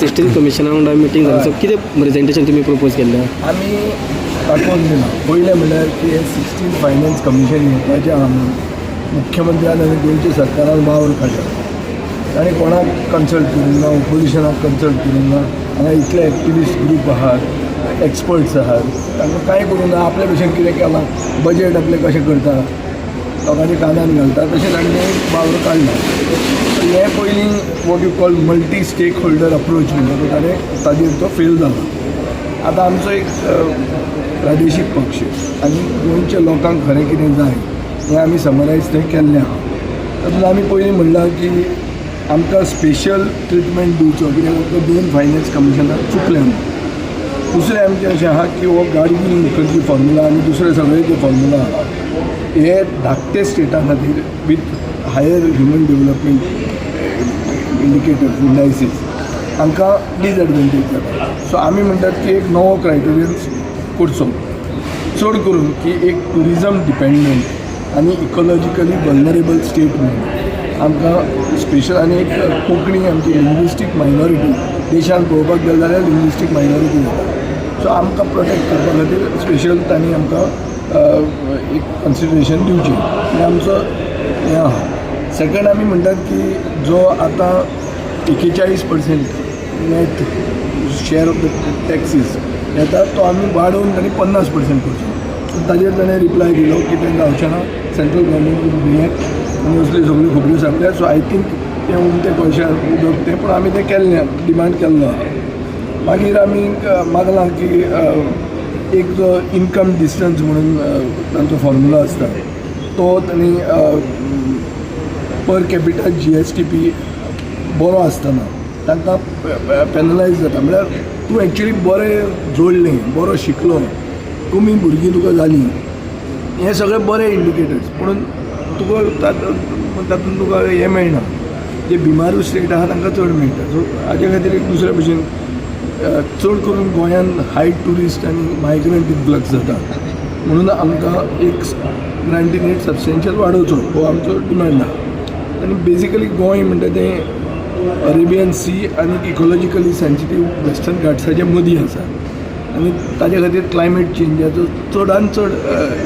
16 कमिशना वांगडा मिटींग जाली. सो कितें प्रेजेंटेशन तुमी प्रपोज केल्लें? आमी दाखोवन दिना. पयलें म्हणल्यार की 16 फायनान्स कमिशन येवपाचें आहा म्हणून मुख्यमंत्र्यान आनी गोंयच्या सरकारान वावर काडला. ताणें कोणाक कन्सल्ट करूंक ना, ओपोजिशनाक कन्सल्ट करूंक ना. हांगा इतले एक्टिविस्ट ग्रूप आहात, एक्सपर्ट्स आहात, तांकां कांय करूंक ना. आपले भशेन कितें केलां, बजेट आपलें कशें करता, लोकांच्या कानान घालता, तशें ताणें वावर काडला. हे पयलीं what you call multi stakeholder approach म्हणटा तो ताणें ताजेर तो फेल जाला. आतां आमचो एक प्रादेशीक पक्ष आनी गोंयच्या लोकांक खरें कितें जाय हें आमी समरायज थंय केल्लें आहा. तातूंत आमी पयलीं म्हणलां की आमकां स्पेशल ट्रिटमेंट दिवचो, कित्याक आमकां 2 फायनान्स कमिशनार चुकले म्हणून. दुसरें आमचें अशें आहा की हो गाडगिल मुखर्जी फॉर्म्युला आनी दुसरे सगळे जे फॉर्म्युला आहा हे धाकटे स्टेटा खातीर with higher human development indicators indices हांकां डिसएडवांटेज जाता. सो आमी म्हणटात की एक नवो क्रायटेरियन करचो, चड करून की एक ट्युरिजम डिपेंडंट आनी इकॉलॉजिकली वल्नरेबल स्टेट म्हणून आमकां स्पेशल. आनी एक कोंकणी आमची लिंग्विस्टीक मायनॉरिटी देशांत पळोवपाक गेले जाल्यार लिंग्विस्टीक मायनॉरिटी जाता. सो आमकां प्रोटेक्ट करपा खातीर स्पेशल तांणी आमकां एक कन्सिडरेशन दिवचें हें आमचो हें आहा. सेकंड आमी म्हणटात की जो आतां 41% NAAT share of the taxes येता तो आमी वाडोवन तांणी 50% करचो. ताजेर ताणें रिप्लाय दिलो की तें जावचें ना, सेंट्रल गव्हर्मेंट रिएक्ट आनी असल्यो सगळ्यो खबऱ्यो सांगल्या. सो आय थिंक तें उमते पयशे उदक तें, पूण आमी तें केल्लें, डिमांड केल्लो आहा. मागीर आमी मागलां की एक जो इनकम डिस्टन्स म्हणून तांचो फॉर्म्युला आसता तो तांणी पर कॅपिटा GSTP बरो आसतना तांकां पेनलायज जाता. म्हळ्यार तूं एक्चुली बरें जोडलें, बरो शिकलो, कमी भुरगीं तुका जालीं, हे सगळे बरे इंडिकेटर्स, पूण तुका तातूंत तुका हें मेळना. जे बिमारू स्टेट आहा तांकां चड मेळटा. सो हाजे खातीर एक दुसरे भशेन चड करून गोंयांत हाय ट्युरिस्ट आनी मायग्रंट इन्फ्लक्स जाता म्हणून आमकां एक ग्रांटीन रेट सबस्टेन्शियल वाडोवचो हो आमचो डिमांड आहा. आनी बेजिकली गोंय म्हणटा तें अरेबियन सी आनी इकॉलॉजिकली सेन्सिटीव वेस्टर्न घाट्साच्या मदीं आसा आनी ताजे खातीर क्लायमेट चेंजाचो चडांत चड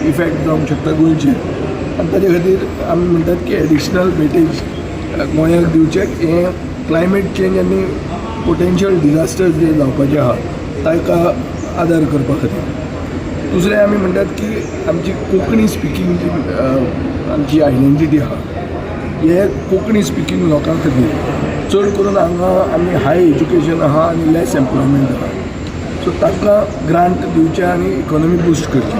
इफेक्ट जावंक शकता गोंयचेर. आनी ताजे खातीर आमी म्हणटात की एडिशनल वेटेज गोंयाक दिवचें. हें क्लायमेट चेंज आनी पोटेन्शियल डिजास्टर्स जे जावपाचे आहा ताका आदार करपा खातीर. दुसरें आमी म्हणटात की आमची कोंकणी स्पिकींग जी आमची आयडेंटिटी आहा हे कोंकणी स्पिकींग लोकां खातीर चड करून हांगा आमी हाय एज्युकेशन आहा आनी लेस एम्प्लॉयमेंट आहा. सो ताका ग्रांट दिवचें आनी इकॉनॉमी बूस्ट करची.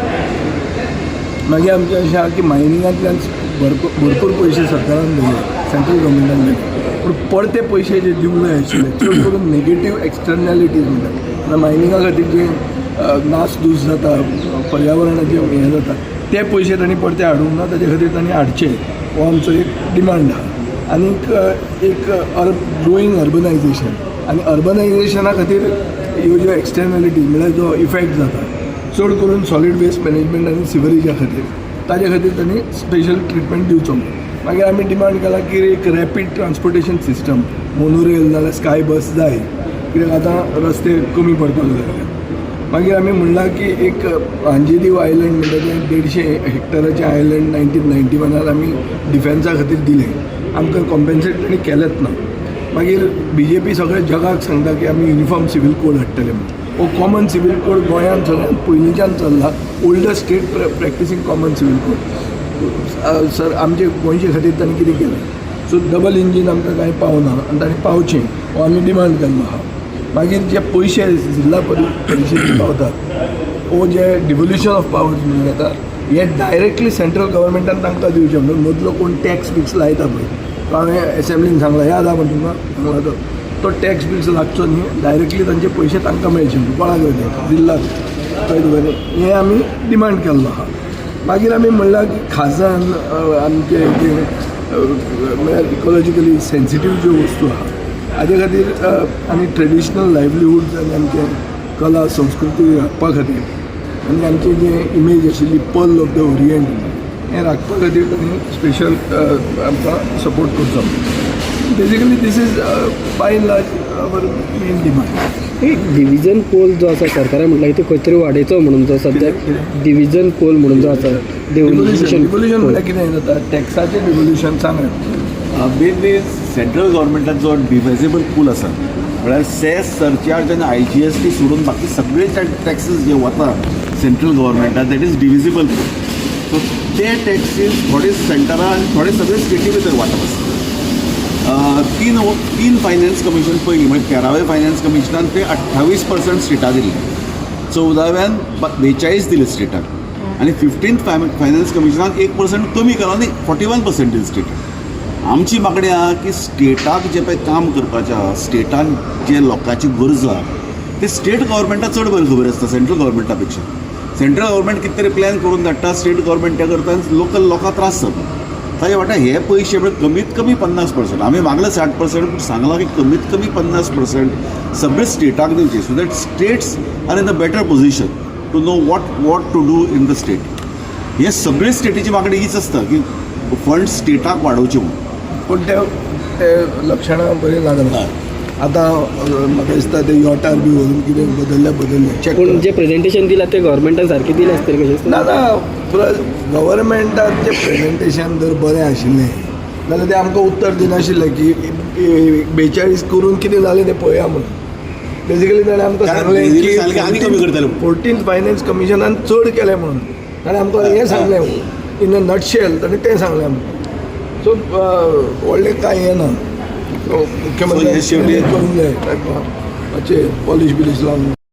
मागीर आमचें अशें आहा की मायनिंगांतल्यान भरपूर पयशे सरकारान दिले, सेंट्रल गव्हर्मेंटान दिले, पूण परते पयशे जे दिवंक जाय आशिल्ले चड करून नेगेटीव एक्सटर्नॅलिटीज म्हणटात. मायनिंगा खातीर जे नास धूस जाता, पर्यावरणाचें हें जाता, ते पयशे तांणी परते हाडूंक ना. ताजे खातीर तांणी हाडचे हो आमचो एक डिमांड आहा. आनीक एक ग्रोईंग अर्बनायझेशन आनी अर्बनायझेशना खातीर ह्यो ज्यो एक्सटर्नॅलिटीज म्हळ्यार जो इफेक्ट जाता चड करून सॉलीड वेस्ट मॅनेजमेंट आनी सिवरेजा खातीर ताजे खातीर तांणी स्पेशल ट्रिटमेंट दिवचो. मागीर आमी डिमांड केला की एक रॅपीड ट्रान्सपोर्टेशन सिस्टम, मोनोरेल नाल्यार स्काय बस जाय, कित्याक आतां रस्ते कमी पडपाक लागले. मागीर आमी म्हणलां की एक अंजेदीव आयलंड म्हणटा तें 150 हेक्टराचें आयलंड 1991 आमी डिफेन्सा खातीर दिलें. आमकां कॉम्पेन्सेट तांणी केलेंच ना. मागीर BJP सगळ्या जगाक सांगता की आमी युनिफॉर्म सिवील कोड हाडटले म्हणून. हो कॉमन सिवील कोड गोंयांत सगळ्यात पयलींच्यान चल्ला, oldest state practicing common civil code. Sir आमचे गोंयचे खातीर तांणी कितें केलें? सो डबल इंजीन आमकां कांय पावना आनी तांणी पावचें हो आमी डिमांड केल्लो आहा. मागीर जे पयशे जिल्ला परिशदेक पावतात हो जे डिवोल्युशन ऑफ पावर्स म्हणून जाता हे डायरेक्टली सेंट्रल गव्हर्मेंटान तांकां दिवचें. म्हणून मदलो कोण टॅक्स बिक्स लायता पळय तो हांवें एसेंब्लीन सांगला, याद आहा म्हणून तुमकां तो टॅक्स बिक्स लागचो न्ही, डायरेक्टली तांचे पयशे तांकां मेळचे कोणाक मेळचे जिल्ल्याक कळ्ळें तुका. हें आमी डिमांड केल्लो आहा. मागीर आमी म्हणलां की खाजान आमचे जे म्हळ्यार इकॉलॉजिकली सेन्सिटीव ज्यो वस्तू आहा हाजे खातीर आनी ट्रेडिशनल लायवलीहूड्स आनी आमचे कला संस्कृती राखपा खातीर आनी आमची जे इमेज आशिल्ली पर्ल ऑफ द ओरियंट हें राखपा खातीर तांणी स्पेशल आमकां सपोर्ट करचो. Basically this is by and large our main demand. एक डिव्हिजन पोल जो आसा सरकारान म्हटलं की तो खंय तरी वाडयचो म्हणून जो सद्या डिव्हिजन पोल म्हणून जो आसा डिव्होल्युशन म्हळ्यार कितें जाता टॅक्साचें डिव्होल्युशन सांगात. मेनली सेंट्रल गव्हर्मेंटात जो डिव्हायजेबल पूल आसा म्हळ्यार सेस सरचार्ज आनी IGST सोडून बाकी सगळे टॅक्सीस जे वता सेंट्रल गव्हर्मेंटात that is divisible pool. So ते टॅक्सीस थोडे सेंटरा आनी थोडे सगळे स्टेटी भितर वांटप आसता. तीन फायनान्स कमिशन पयलीं म्हणजे 13वें फायनान्स कमिशनान ते 28% स्टेटाक दिले, 14व्यान 42 दिले स्टेटाक आनी 15th फायनान्स कमिशनान 1% कमी केलो आनी 41% दिले स्टेटाक. आमची मागणी आहा की स्टेटाक जे पळय काम करपाचें आहा, स्टेटान जे लोकांची गरजो आहा ते स्टेट गव्हर्मेंटाक चड बरी खबर आसता सेंट्रल गव्हर्मेंटा पेक्षा. सेंट्रल गव्हर्मेंट कितें तरी प्लॅन करून धाडटा, स्टेट गव्हर्मेंट त्या करता लोकल लोकांक त्रास जाता. ताज्या वाट्यान हे पयशे म्हणजे कमीत कमी 50%, आमी मागले 60%, पूण सांगलां की कमीत कमी 50% सगळे स्टेटाक दिवचे, so that states are in a better position to know what to do in the state. हे सगळे स्टेटीची मागणी हीच आसता की फंड स्टेटाक वाडोवचे म्हणून. पूण ते लक्षणां बरी लागना. आतां म्हाका दिसता ते योटार बी व्हरून कितें बदल्ले चॅक पूण जे प्रेझेंटेशन दिलां ते गव्हर्मेंटान सारकें दिलें आसतलें कशें दिसता? ना गव्हर्मेंटाचें प्रेझेंटेशन जर बरें आशिल्लें जाल्यार ते आमकां उत्तर दिनाशिल्लें की 42 करून कितें जालें तें पळया म्हणून. बेजिकली ताणें आमकां कारण सांगलें basically सांगलें आनी कमी करतले. की 14th फायनान्स कमिशनान चड केलें म्हणून. ताणें आमकां हें सांगलें इन अ नटशेल ताणें तें सांगलें आमकां. सो व्हडलें कांय हें ना. So हे मुख्यमंत्र्यान शेवटी- करूंक जाय मातशें पॉलिश बिलीश लावन